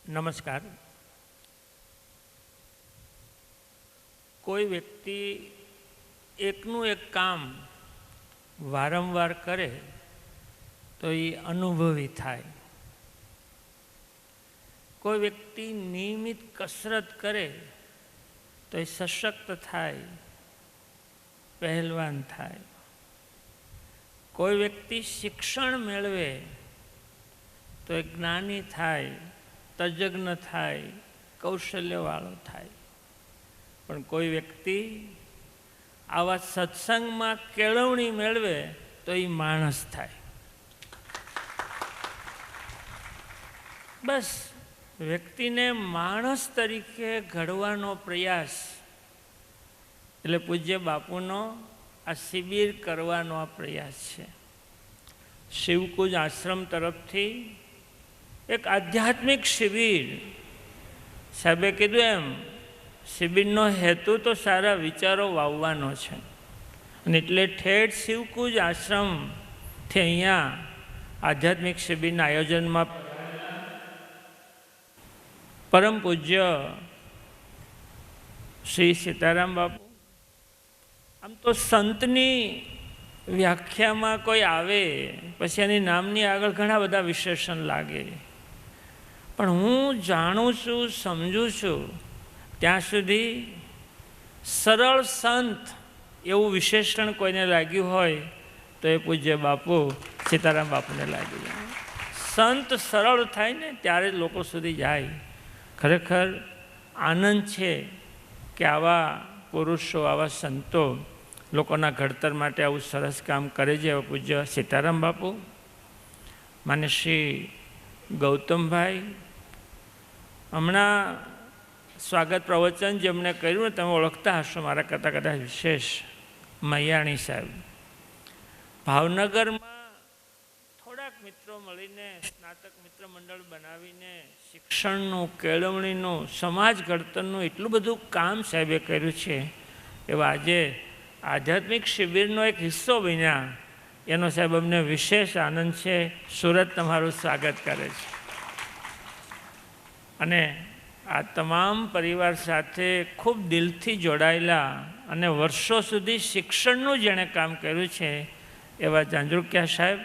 નમસ્કાર. કોઈ વ્યક્તિ એકનું એક કામ વારંવાર કરે તો એ અનુભવી થાય. કોઈ વ્યક્તિ નિયમિત કસરત કરે તો એ સશક્ત થાય, પહેલવાન થાય. કોઈ વ્યક્તિ શિક્ષણ મેળવે તો એ જ્ઞાની થાય, તજજ્ઞ થાય, કૌશલ્યવાળો થાય. પણ કોઈ વ્યક્તિ આવા સત્સંગમાં કેળવણી મેળવે તો એ માણસ થાય. બસ વ્યક્તિને માણસ તરીકે ઘડવાનો પ્રયાસ, એટલે પૂજ્ય બાપુનો આ શિબિર કરવાનો આ પ્રયાસ છે. શિવકુંજ આશ્રમ તરફથી એક આધ્યાત્મિક શિબિર. સાહેબે કીધું એમ, શિબિરનો હેતુ તો સારા વિચારો વાવવાનો છે, અને એટલે ઠેઠ શિવકુંજ આશ્રમથી અહીંયા આધ્યાત્મિક શિબિરના આયોજનમાં પરમ પૂજ્ય શ્રી સીતારામ બાપુ. આમ તો સંતની વ્યાખ્યામાં કોઈ આવે પછી એની નામની આગળ ઘણા બધા વિશેષણ લાગે, પણ હું જાણું છું, સમજું છું ત્યાં સુધી સરળ સંત એવું વિશેષણ કોઈને લાગ્યું હોય તો એ પૂજ્ય બાપુ સીતારામ બાપુને લાગ્યું. સંત સરળ થાય ને ત્યારે જ લોકો સુધી જાય. ખરેખર આનંદ છે કે આવા પુરુષો, આવા સંતો લોકોના ઘડતર માટે આવું સરસ કામ કરે છે. એવા પૂજ્ય સીતારામ બાપુ, માન્ય શ્રી ગૌતમભાઈ, હમણાં સ્વાગત પ્રવચન જેમણે કર્યું ને તમે ઓળખતા હશો મારા કરતાં કદાચ વિશેષ, મૈયાણી સાહેબ. ભાવનગરમાં થોડાક મિત્રો મળીને સ્નાતક મિત્ર મંડળ બનાવીને શિક્ષણનું, કેળવણીનું, સમાજ ઘડતરનું એટલું બધું કામ સાહેબે કર્યું છે. એવા આજે આધ્યાત્મિક શિબિરનો એક હિસ્સો બન્યા, એનો સાહેબ અમને વિશેષ આનંદ છે. સુરત તમારું સ્વાગત કરે છે. અને આ તમામ પરિવાર સાથે ખૂબ દિલથી જોડાયેલા અને વર્ષો સુધી શિક્ષણનું જેણે કામ કર્યું છે એવા જાંજરૂકિયા સાહેબ,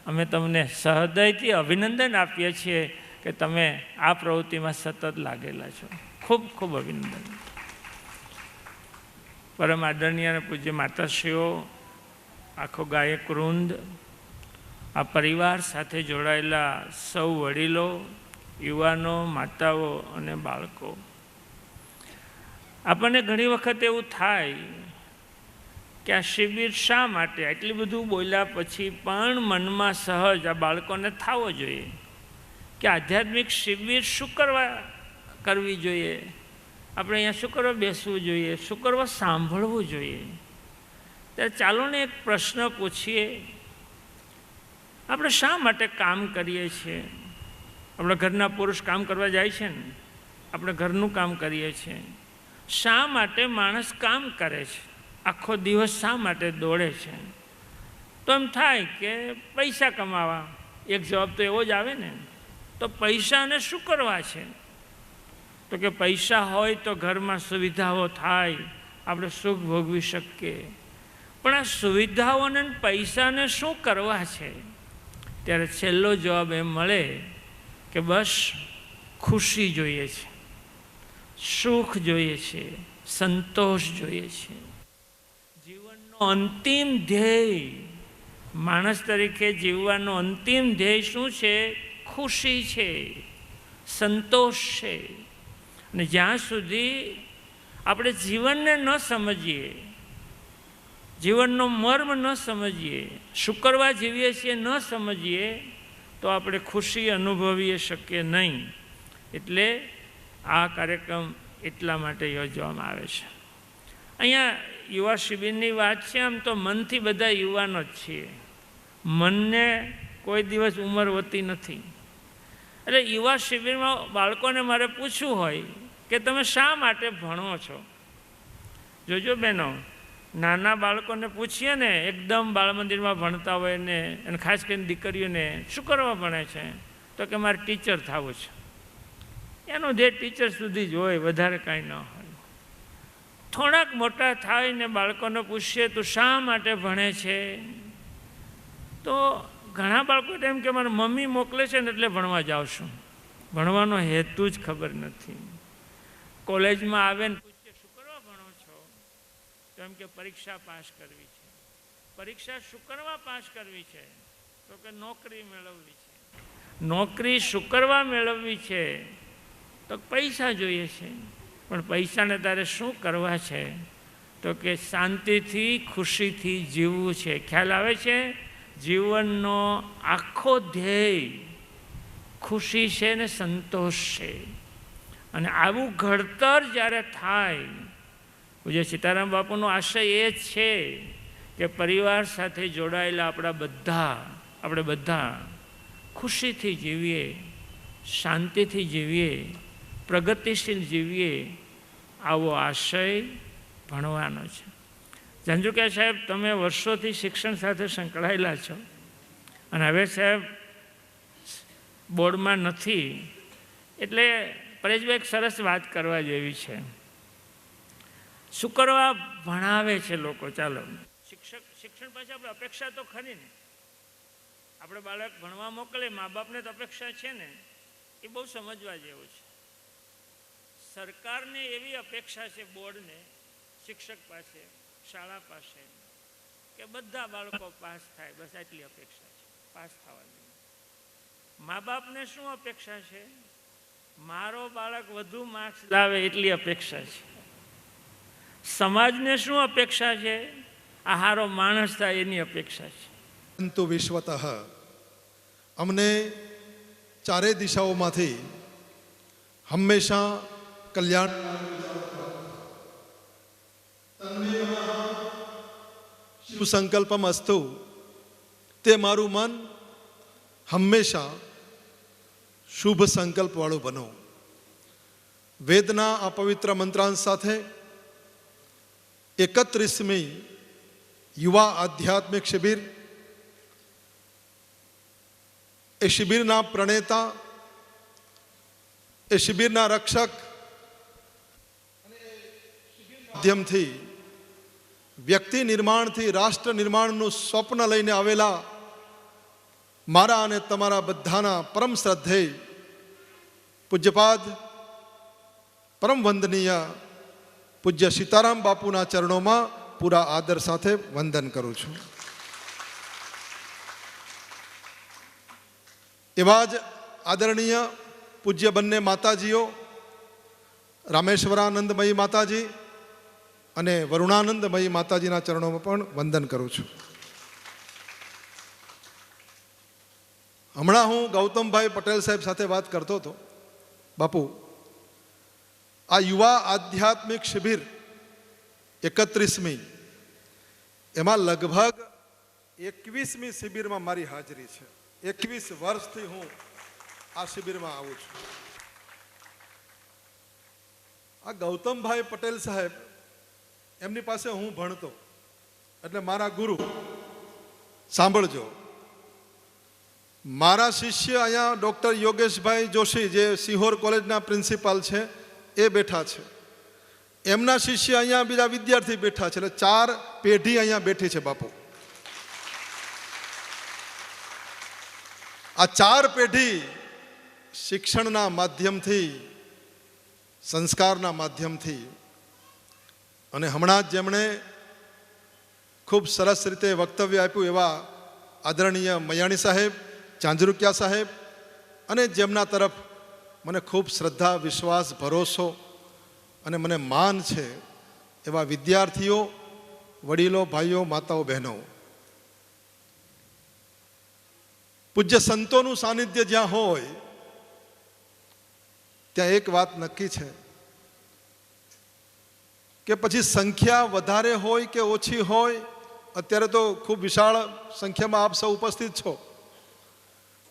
અમે તમને સહૃદયથી અભિનંદન આપીએ છીએ કે તમે આ પ્રવૃત્તિમાં સતત લાગેલા છો. ખૂબ ખૂબ અભિનંદન. પરમ આદરણીય અને પૂજ્ય માતાશ્રીઓ, આખો ગાયક વૃંદ, આ પરિવાર સાથે જોડાયેલા સૌ વડીલો, યુવાનો, માતાઓ અને બાળકો, આપણને ઘણી વખત એવું થાય કે આ શિબિર શા માટે? આટલું બધું બોલ્યા પછી પણ મનમાં સહજ આ બાળકોને થવો જોઈએ કે આધ્યાત્મિક શિબિર શું કરવી જોઈએ, આપણે અહીંયા શું કરવા બેસવું જોઈએ, શું કરવા સાંભળવું જોઈએ. ત્યારે ચાલો ને એક પ્રશ્ન પૂછીએ, આપણે શા માટે કામ કરીએ છીએ? આપણા ઘરના પુરુષ કામ કરવા જાય છે ને, આપણે ઘરનું કામ કરીએ છીએ. શા માટે માણસ કામ કરે છે? આખો દિવસ શા માટે દોડે છે? તો એમ થાય કે પૈસા કમાવા. એક જવાબ તો એવો જ આવે ને, તો પૈસાને શું કરવા છે? તો કે પૈસા હોય તો ઘરમાં સુવિધાઓ થાય, આપણે સુખ ભોગવી શકીએ. પણ આ સુવિધાઓને પૈસાને શું કરવા છે? ત્યારે છેલ્લો જવાબ એમ મળે કે બસ ખુશી જોઈએ છે, સુખ જોઈએ છે, સંતોષ જોઈએ છે. જીવનનો અંતિમ ધ્યેય, માણસ તરીકે જીવવાનો અંતિમ ધ્યેય શું છે? ખુશી છે, સંતોષ છે. અને જ્યાં સુધી આપણે જીવનને ન સમજીએ, જીવનનો મર્મ ન સમજીએ, શું કરવા જીવીએ છીએ ન સમજીએ, તો આપણે ખુશી અનુભવી શકીએ નહીં. એટલે આ કાર્યક્રમ એટલા માટે યોજવામાં આવે છે. અહીંયા યુવા શિબિરની વાત છે. આમ તો મનથી બધા યુવાનો જ છીએ, મનને કોઈ દિવસ ઉંમર હોતી નથી. એટલે યુવા શિબિરમાં બાળકોને મારે પૂછવું હોય કે તમે શા માટે ભણો છો? જોજો બહેનો, નાના બાળકોને પૂછીએ ને, એકદમ બાળ મંદિરમાં ભણતા હોય ને, અને ખાસ કરીને દીકરીઓને શું કરવા ભણે છે, તો કે મારે ટીચર થવું છે. એનો જે ટીચર સુધી જ હોય, વધારે કાંઈ ન હોય. થોડાક મોટા થાય ને બાળકોને પૂછીએ તો શા માટે ભણે છે, તો ઘણા બાળકો એમ કે મારા મમ્મી મોકલે છે ને એટલે ભણવા જાઉં છું. ભણવાનો હેતુ જ ખબર નથી. કોલેજમાં આવે ને પૂછીએ શું કરવા ભણો છો, તો એમ કે પરીક્ષા પાસ કરવી છે. પરીક્ષા શું કરવા પાસ કરવી છે, તો કે નોકરી મેળવવી છે. નોકરી શું કરવા મેળવવી છે, તો પૈસા જોઈએ છે. પણ પૈસાને તારે શું કરવા છે, તો કે શાંતિથી ખુશીથી જીવવું છે. ખ્યાલ આવે છે? જીવનનો આખો ધ્યેય ખુશી છે ને સંતોષ છે. અને આવું ઘડતર જ્યારે થાય, પૂજ્ય સીતારામ બાપુનો આશય એ જ છે કે પરિવાર સાથે જોડાયેલા આપણે બધા ખુશીથી જીવીએ, શાંતિથી જીવીએ, પ્રગતિશીલ જીવીએ. આવો આશય ભણવાનો છે. ઝાંઝુકિયા સાહેબ, તમે વર્ષોથી શિક્ષણ સાથે સંકળાયેલા છો અને હવે સાહેબ બોર્ડમાં નથી, એટલે પરેશભાઈ એક સરસ વાત કરવા જેવી છે. શું કરવા ભણાવે છે લોકો? ચાલો, શિક્ષણ પાસે આપણે અપેક્ષા તો ખરી ને. આપણે બાળક ભણવા મોકલે, મા બાપને તો અપેક્ષા છે ને, એ બહુ સમજવા જેવું છે. સરકારને એવી અપેક્ષા છે, બોર્ડને, શિક્ષક પાસે, શાળા પાસે, કે બધા બાળકો પાસ થાય, બસ આટલી અપેક્ષા છે, પાસ થવાની. મા બાપને શું અપેક્ષા છે? મારો બાળક વધુ માર્ક્સ લાવે એટલી અપેક્ષા છે. સમાજને શું અપેક્ષા છે? આ હારો માણસ થાય એની અપેક્ષા છે. પરંતુ વિશ્વતઃ અમને ચારે દિશાઓમાંથી હંમેશા કલ્યાણ શિવ સંકલ્પમ અસ્તુ, તે મારું મન હંમેશા શુભ સંકલ્પ વાળું બનો. વેદના આ પવિત્ર મંત્રાંશ સાથે 31મી યુવા આધ્યાત્મિક શિબિર, એ શિબિરના પ્રણેતા, એ શિબિરના રક્ષક, માધ્યમથી વ્યક્તિ નિર્માણથી રાષ્ટ્ર નિર્માણનું સ્વપ્ન લઈને આવેલા મારા અને તમારા બધાના પરમ શ્રદ્ધેય પૂજ્યપાદ પરમ વંદનીય પૂજ્ય સીતારામ બાપુના ચરણોમાં પૂરા આદર સાથે વંદન કરું છું. એવા જ આદરણીય પૂજ્ય બંને માતાજીઓ, રામેશ્વરાનંદમયી માતાજી અને વરુણાનંદમયી માતાજીના ચરણોમાં પણ વંદન કરું છું. હમણાં હું ગૌતમભાઈ પટેલ સાહેબ સાથે વાત કરતો હતો. બાપુ, આ યુવા આધ્યાત્મિક શિબિર 31મી, એમાં લગભગ 21મી શિબિરમાં મારી હાજરી છે. 21 વર્ષથી હું આ શિબિરમાં આવું છું. આ ગૌતમભાઈ પટેલ સાહેબ, એમની પાસે હું ભણતો, એટલે મારા ગુરુ. સાંભળજો, મારા શિષ્ય અહીંયા ડૉક્ટર યોગેશભાઈ જોશી, જે સિહોર કોલેજના પ્રિન્સિપાલ છે, એ બેઠા છે. એમના શિષ્ય અહીંયા બીજા વિદ્યાર્થી બેઠા છે. એટલે 4 પેઢી અહીંયા બેઠી છે. બાપુ, આ 4 પેઢી શિક્ષણના માધ્યમથી, સંસ્કારના માધ્યમથી, અને હમણાં જ જેમણે ખૂબ સરસ રીતે વક્તવ્ય આપ્યું એવા આદરણીય મયાણી સાહેબ, ઝાંઝરુકિયા સાહેબ, અને જેમના તરફ મને ખૂબ શ્રદ્ધા, વિશ્વાસ, ભરોસો અને મને માન છે એવા વિદ્યાર્થીઓ, વડીલો, ભાઈઓ, માતાઓ, બહેનો, પૂજ્ય સંતોનું સાનિધ્ય જ્યાં હોય ત્યાં એક વાત નક્કી છે કે પછી સંખ્યા વધારે હોય કે ઓછી હોય, અત્યારે તો ખૂબ વિશાળ સંખ્યામાં આપ સૌ ઉપસ્થિત છો,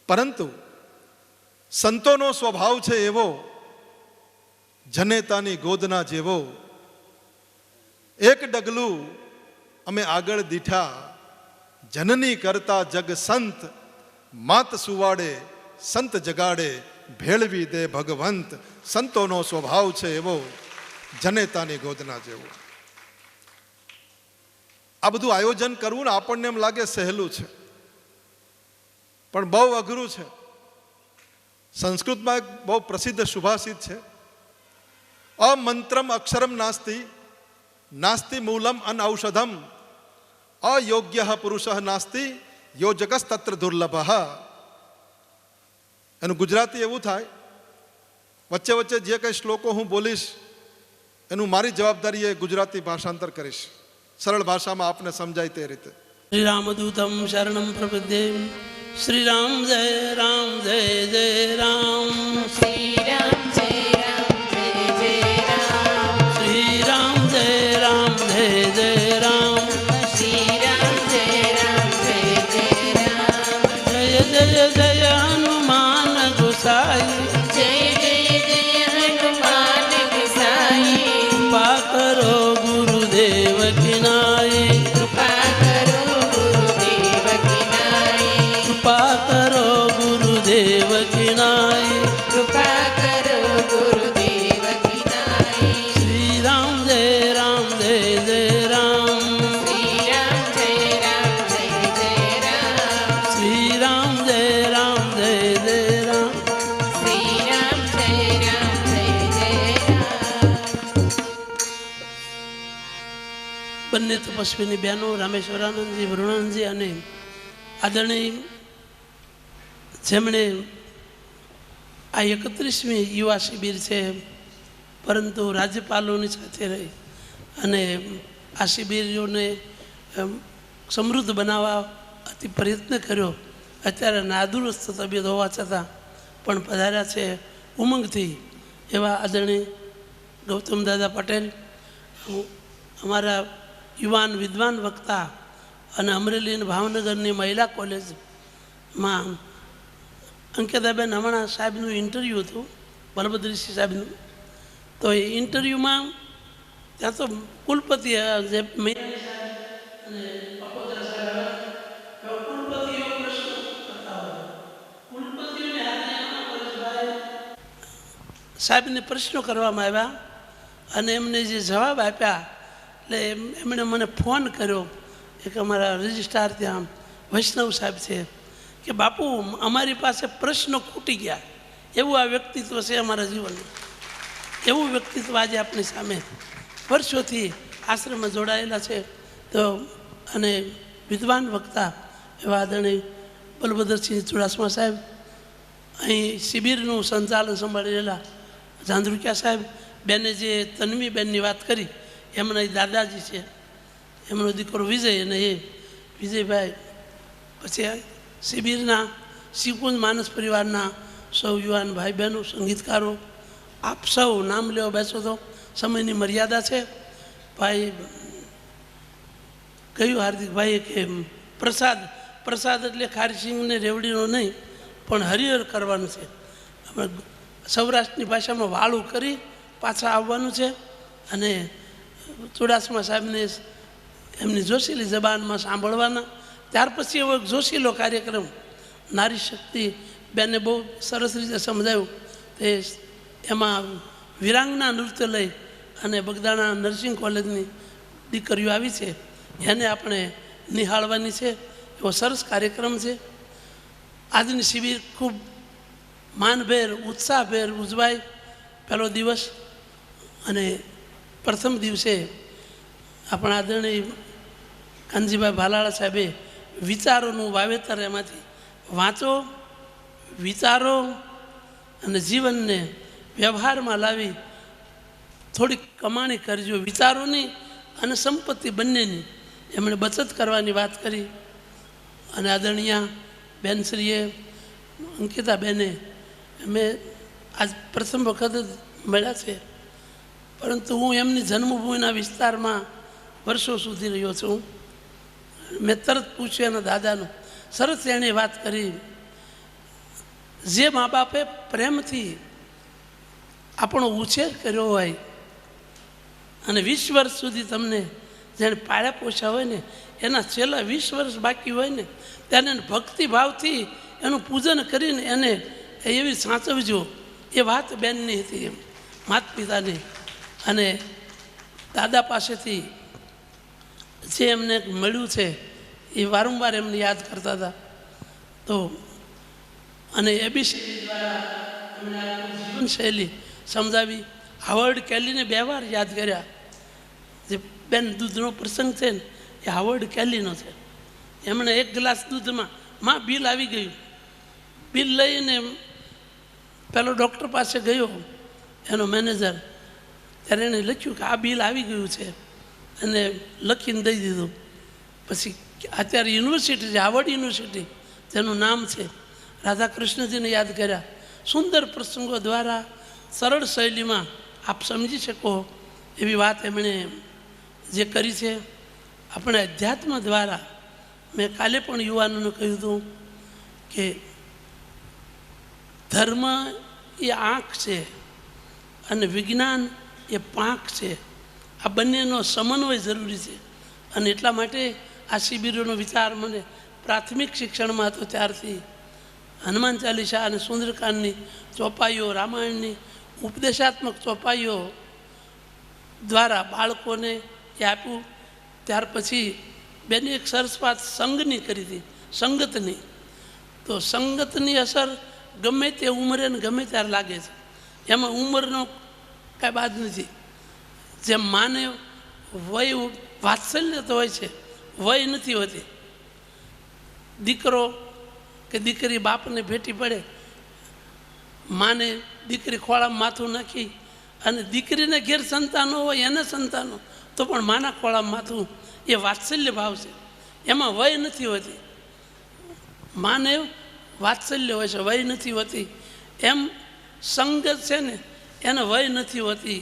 પરંતુ સંતોનો સ્વભાવ છે એવો, જનેતાની ગોદના જેવો. એક ડગલું અમે આગળ દીઠા, જનની કરતા જગ સંત, માત સુવાડે સંત જગાડે, ભેળવી દે ભગવંત, સંતોનો સ્વભાવ છે એવો જનેતાની ગોદના જેવો. આ બધું આયોજન કરવું ને આપણને એમ લાગે સહેલું છે, પણ બહુ અઘરું છે. સંસ્કૃતમાં એક બહુ પ્રસિદ્ધ સુભાષિત છે, અમંત્રમ અક્ષરમ નાસ્તિ, નાસ્તિ મૂલમ અનૌષધમ, અયોગ્ય પુરુષ નાસ્તિ, યોજકસ્તત્ર દુર્લભ. એનું ગુજરાતી એવું થાય, વચ્ચે વચ્ચે જે કંઈ શ્લોકો હું બોલીશ એનું મારી જવાબદારી એ ગુજરાતી ભાષાંતર કરીશ, સરળ ભાષામાં આપને સમજાય તે રીતે. શ્રી રામદૂતમ શરણમ પ્રપદ્યે. શ્રી રામ જય રામ જય જય રામ. શ્રી રામ જય રામ જય જય રામ. શ્રી રામ જય રામ જય જય રામ. શ્રી રામ જય રામ જય જય રામ. જય જય જય હનુમાન ગુસાઈ. જય જય જય હનુમાન ગુસાઈ. કૃપા કરો ગુરુદેવ કિનાય. કૃપા કરો ગુરુદેવ કિનાય. કૃપા કરો ગુરુદેવ કિનાય. કૃપા કરો ગુરુદેવ કિનાય. શ્રી રામ જય રામ જય જય રામ. શ્રી રામ જય રામ જય જય રામ. શ્રી રામ જય રામ જય જય રામ. શ્રી રામ જય રામ જય જય રામ. બંને તપસ્વીની બહેનો રામેશ્વરાનંદજી, વરુણાનંદજી અને આદરણીય જેમણે આ 31મી યુવા શિબિર છે, પરંતુ રાજ્યપાલોની સાથે રહી અને આ શિબિરોને સમૃદ્ધ બનાવવા અતિ પ્રયત્ન કર્યો. અત્યારે નાદુરસ્ત તબિયત હોવા છતાં પણ પધાર્યા છે ઉમંગથી એવા આદરણીય ગૌતમ દાદા પટેલ, અમારા યુવાન વિદ્વાન વક્તા અને અમરેલી અને ભાવનગરની મહિલા કોલેજમાં અંકિતાબેન હમણાં સાહેબનું ઇન્ટરવ્યૂ હતું, બલભદ્રસિંહ સાહેબનું. તો એ ઇન્ટરવ્યૂમાં ત્યાં તો કુલપતિ જે સાહેબને પ્રશ્નો કરવામાં આવ્યા અને એમને જે જવાબ આપ્યા એટલે એમણે મને ફોન કર્યો, એક અમારા રજિસ્ટ્રાર ત્યાં વૈષ્ણવ સાહેબ છે, કે બાપુ અમારી પાસે પ્રશ્નો ખૂટી ગયા, એવું આ વ્યક્તિત્વ છે અમારા જીવનનું. એવું વ્યક્તિત્વ આજે આપણી સામે વર્ષોથી આશ્રમમાં જોડાયેલા છે. તો અને વિદ્વાન વક્તા એવા આદરણીય બલભદ્રસિંહ ચુડાસમા સાહેબ, અહીં શિબિરનું સંચાલન સંભાળી રહેલા ઝાંઝરુકિયા સાહેબ, બેને જે તન્વીબેનની વાત કરી એમના દાદાજી છે, એમનો દીકરો વિજય, અને એ વિજયભાઈ. પછી શિબિરના શિવકુંજ માનસ પરિવારના સૌ યુવાન ભાઈ બહેનો, સંગીતકારો, આપ સૌ નામ લેવા બેસો તો સમયની મર્યાદા છે. ભાઈ કહ્યું હાર્દિકભાઈએ કે પ્રસાદ એટલે ખારીસિંગને રેવડીનો નહીં પણ હરિહર કરવાનું છે. આપણે સૌરાષ્ટ્રની ભાષામાં વાળું કરી પાછા આવવાનું છે અને ચુડાસમા સાહેબને એમની જોશીલી જબાનમાં સાંભળવાના. ત્યાર પછી એવો એક જોશીલો કાર્યક્રમ નારી શક્તિ બેને બહુ સરસ રીતે સમજાવ્યું. તે એમાં વિરાંગના નૃત્ય લઈ અને બગદાણા નર્સિંગ કોલેજની દીકરીઓ આવી છે, એને આપણે નિહાળવાની છે. એવો સરસ કાર્યક્રમ છે. આજની શિબિર ખૂબ માનભેર, ઉત્સાહભેર ઉજવાય. પહેલો દિવસ અને પ્રથમ દિવસે આપણા આદરણીય કાનજીભાઈ ભાલાળા સાહેબે વિચારોનું વાવેતર એમાંથી વાંચો, વિચારો અને જીવનને વ્યવહારમાં લાવી થોડીક કમાણી કરજો, વિચારોની અને સંપત્તિ બંનેની. એમણે બચત કરવાની વાત કરી અને આદરણીય બેનશ્રીએ અંકિતાબેને અમે આજ પ્રથમ વખત જ મળ્યા છે, પરંતુ હું એમની જન્મભૂમિના વિસ્તારમાં વર્ષો સુધી રહ્યો છું. મેં તરત પૂછ્યું એના દાદાનું, સરસ એણે વાત કરી. જે મા બાપે પ્રેમથી આપણો ઉછેર કર્યો હોય અને 20 વર્ષ સુધી તમને જેણે પાળ્યા પોષ્યા હોય ને, એના છેલ્લા 20 વર્ષ બાકી હોય ને, તેને ભક્તિભાવથી એનું પૂજન કરીને એને એવી સાચવજો, એ વાત બેનની હતી એમ માતા પિતાની. અને દાદા પાસેથી જે એમને મળ્યું છે એ વારંવાર એમને યાદ કરતા હતા. તો અને એબીસી દ્વારા એમણે જીવનશૈલી સમજાવી. હાવર્ડ કેલીને 2 વાર યાદ કર્યા. જે બેન દૂધનો પ્રસંગ છે ને એ હાવર્ડ કેલીનો છે. એમણે 1 ગ્લાસ દૂધમાં માં બિલ આવી ગયું. બિલ લઈને પેલો ડૉક્ટર પાસે ગયો એનો મેનેજર, ત્યારે એણે લખ્યું કે આ બિલ આવી ગયું છે અને લખીને દઈ દીધું. પછી અત્યારે યુનિવર્સિટી છે હાવર્ડ યુનિવર્સિટી, જેનું નામ છે, રાધાકૃષ્ણજીને યાદ કર્યા. સુંદર પ્રસંગો દ્વારા સરળ શૈલીમાં આપ સમજી શકો એવી વાત એમણે જે કરી છે. આપણે અધ્યાત્મ દ્વારા, મેં કાલે પણ યુવાનોને કહ્યું હતું કે ધર્મ એ આંખ છે અને વિજ્ઞાન એ પાંખ છે. આ બંનેનો સમન્વય જરૂરી છે. અને એટલા માટે આ શિબિરોનો વિચાર મને પ્રાથમિક શિક્ષણમાં હતો ત્યારથી હનુમાન ચાલીસા અને સુંદરકાંડની ચોપાઈઓ, રામાયણની ઉપદેશાત્મક ચોપાઈઓ દ્વારા બાળકોને એ આપ્યું. ત્યાર પછી બેને એક સરસ વાત સંઘની કરી હતી, સંગતની. તો સંગતની અસર ગમે તે ઉંમરે ને ગમે ત્યારે લાગે છે. એમાં ઉંમરનો કાંઈ બાદ નથી. જેમ માને વય વાત્સલ્ય તો હોય છે, વય નથી હોતી. દીકરો કે દીકરી બાપને ભેટી પડે, માને દીકરી ખોળામાં માથું નાખી, અને દીકરીને ઘેર સંતાનો હોય એને સંતાનો તો પણ માના ખોળામાં માથું, એ વાત્સલ્ય ભાવ છે. એમાં વય નથી હોતી. માને વાત્સલ્ય હોય છે, વય નથી હોતી. એમ સંગત છે ને એને વય નથી હોતી,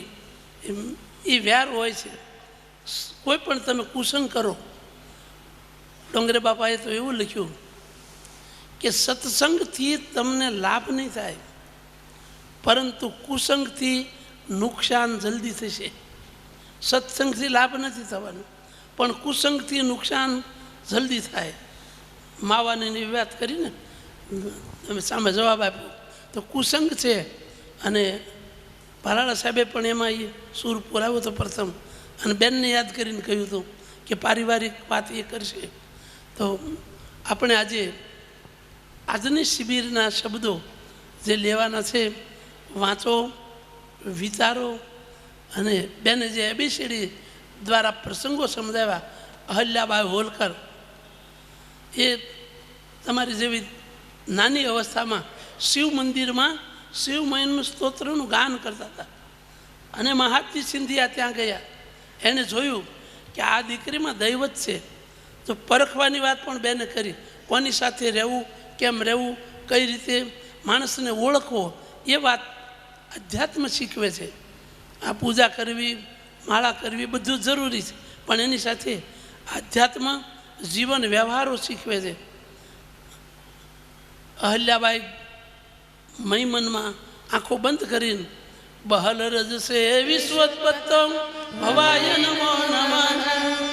એ વ્યાર હોય છે. કોઈ પણ તમે કુસંગ કરો, ડોંગરે બાપાએ તો એવું લખ્યું કે સત્સંગથી તમને લાભ નહીં થાય, પરંતુ કુસંગથી નુકસાન જલ્દી થશે. સત્સંગથી લાભ નથી થવાનો, પણ કુસંગથી નુકસાન જલ્દી થાય. માવાની વાત કરીને તમે સામે જવાબ આપ્યો. તો કુસંગ છે. અને ભાલાળા સાહેબે પણ એમાં એ સૂર પુરાવ્યો હતો પ્રથમ, અને બેનને યાદ કરીને કહ્યું હતું કે પારિવારિક વાત એ કરશે. તો આપણે આજની શિબિરના શબ્દો જે લેવાના છે, વાંચો, વિચારો. અને બેને જે એબીસીડી દ્વારા પ્રસંગો સમજાવ્યા, અહલ્યાબાઈ હોલકર, એ તમારી જેવી નાની અવસ્થામાં શિવ મંદિરમાં શિવમયનું સ્તોત્રનું ગાન કરતા હતા. અને મહાત્જી સિંધિયા ત્યાં ગયા. એણે જોયું કે આ દીકરીમાં દૈવત છે. તો પરખવાની વાત પણ બેને કરી, કોની સાથે રહેવું, કેમ રહેવું, કઈ રીતે માણસને ઓળખવો, એ વાત અધ્યાત્મ શીખવે છે. આ પૂજા કરવી, માળા કરવી બધું જરૂરી છે, પણ એની સાથે આધ્યાત્મ જીવન વ્યવહારો શીખવે છે. અહલ્યાબાઈ મૈમનમાં આંખો બંધ કરીને બહલ રજસે વિશ્વોત્પત્તમ ભવાય નમો નમઃ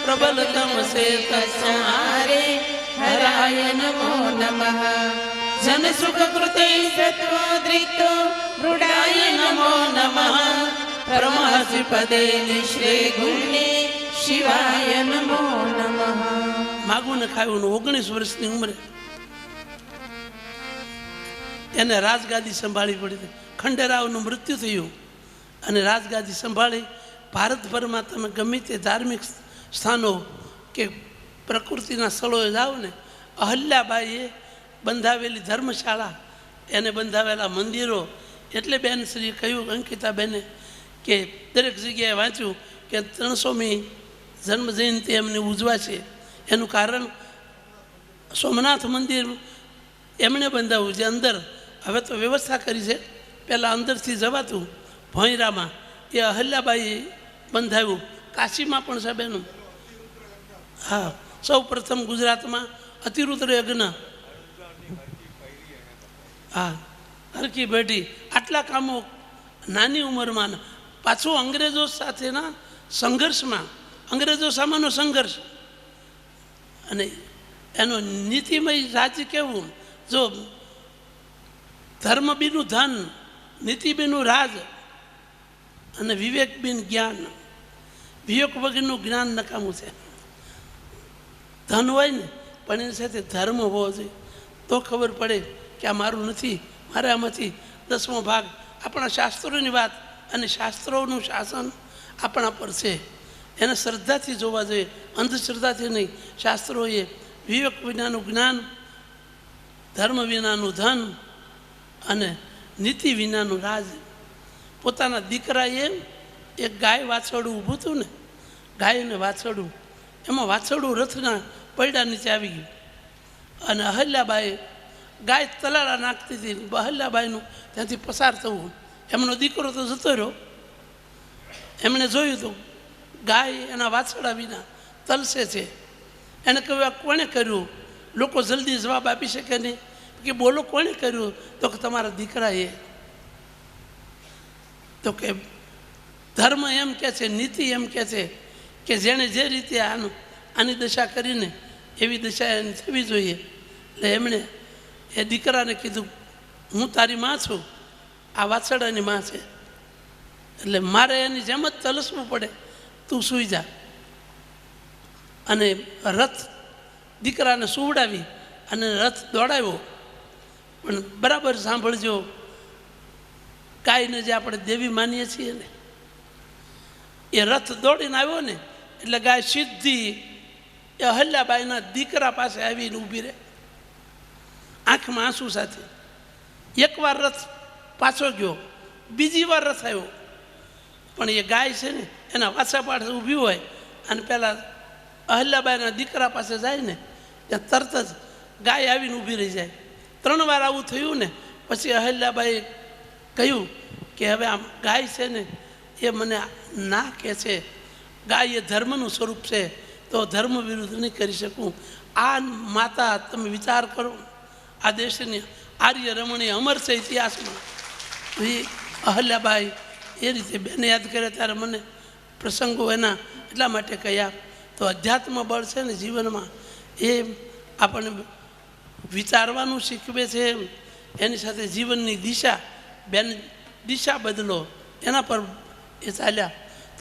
પ્રબલતમ સે તત્સમારે હરાય નમો નમઃ જન સુખ કૃતે સત્વોદ્રિક્તો મૃડાય નમો નમઃ પરમહંસ પદે નિશ્રે ગુણે શિવાય નમો નમઃ. માગું ને ખાયું 19 વર્ષની ઉંમરે એને રાજગાદી સંભાળી પડી હતી. ખંડેરાવનું મૃત્યુ થયું અને રાજગાદી સંભાળી. ભારતભરમાં તમે ગમે તે ધાર્મિક સ્થાનો કે પ્રકૃતિના સ્થળોએ જાઓ ને, અહલ્યાબાઈએ બંધાવેલી ધર્મશાળા, એને બંધાવેલા મંદિરો. એટલે બેન શ્રી કહ્યું, અંકિતાબેને, કે દરેક જગ્યાએ વાંચ્યું કે 300મી જન્મ જયંતિ એમની ઉજવાશે. એનું કારણ સોમનાથ મંદિર એમણે બંધાવ્યું છે અંદર. હવે તો વ્યવસ્થા કરી છે, પહેલાં અંદરથી જવાતું ભોંયરામાં, એ અહલ્યાબાઈએ બંધાવ્યું. કાશીમાં પણ સાહેબ એનું, હા, સૌ પ્રથમ ગુજરાતમાં અતિરુદ્ર યજ્ઞ, હા, હરકી બેઠી, આટલા કામો નાની ઉંમરમાં. પાછું અંગ્રેજો સાથેના સંઘર્ષમાં, અંગ્રેજો સામેનો સંઘર્ષ, અને એનો નીતિમય રાજ્ય કેવું. જો ધર્મ બીનું ધન, નીતિ બીનું રાજ અને વિવેક બીન જ્ઞાન. વિવેક વગરનું જ્ઞાન નકામું છે. ધન હોય ને પણ એની સાથે ધર્મ હોવો જોઈએ, તો ખબર પડે કે આ મારું નથી, મારે આમાંથી 10મો ભાગ. આપણા શાસ્ત્રોની વાત અને શાસ્ત્રોનું શાસન આપણા પર છે, એને શ્રદ્ધાથી જોવા જોઈએ, અંધશ્રદ્ધાથી નહીં. શાસ્ત્રોએ વિવેક વિનાનું જ્ઞાન, ધર્મ વિનાનું ધન અને નીતિ વિનાનું રાજ. પોતાના દીકરાએ એક ગાય વાછરડું ઊભું હતું ને, ગાય અને વાછરડું, એમાં વાછરડું રથના પૈડા નીચે આવી ગયું અને અહલ્યાબાઈએ ગાય તલાળા નાખતી હતી. અહલ્યાબાઈનું ત્યાંથી પસાર થવું, એમનો દીકરો તો જતો રહ્યો. એમણે જોયું તો ગાય એના વાછરડા વિના તલસે છે. એને કહ્યું આ કોણે કર્યું? લોકો જલ્દી જવાબ આપી શકે નહીં કે બોલો કોણે કર્યું? તો કે તમારા દીકરાએ. તો કે ધર્મ એમ કહે છે, નીતિ એમ કહે છે કે જેણે જે રીતે આની દશા કરીને એવી દશા એને થવી જોઈએ. એટલે એમણે એ દીકરાને કીધું, હું તારી માં છું, આ વાછરડાની માં છે, એટલે મારે એની જેમ જ તલસવું પડે, તું સૂઈ જા. અને રથ દીકરાને સુવડાવી અને રથ દોડાવ્યો. પણ બરાબર સાંભળજો, ગાયને જે આપણે દેવી માનીએ છીએ ને, એ રથ દોડીને આવ્યો ને એટલે ગાય સીધી એ અહલ્યાબાઈના દીકરા પાસે આવીને ઊભી રહે, આંખમાં આંસુ સાથે. એકવાર રથ પાછો ગયો, બીજી વાર રથ આવ્યો, પણ એ ગાય છે ને એના વાછા પાસે ઊભી હોય અને પહેલાં અહલ્યાબાઈના દીકરા પાસે જાય ને ત્યાં તરત જ ગાય આવીને ઊભી રહી જાય. 3 વાર આવું થયું ને પછી અહલ્યાબાઈએ કહ્યું કે હવે આમ ગાય છે ને એ મને ના કહે છે, ગાય એ ધર્મનું સ્વરૂપ છે, તો ધર્મ વિરુદ્ધ નહીં કરી શકું. આ માતા તમે વિચાર કરો, આ દેશની આર્ય રમણીય અમર છે ઇતિહાસમાં. એ અહલ્યાબાઈ એ રીતે બેને યાદ કરે ત્યારે મને પ્રસંગો એના એટલા માટે કહ્યા. તો અધ્યાત્મ બળ છે ને જીવનમાં, એ આપણને વિચારવાનું શીખવે છે, એની સાથે જીવનની દિશા, બેન દિશા બદલો, એના પર એ ચાલ્યા.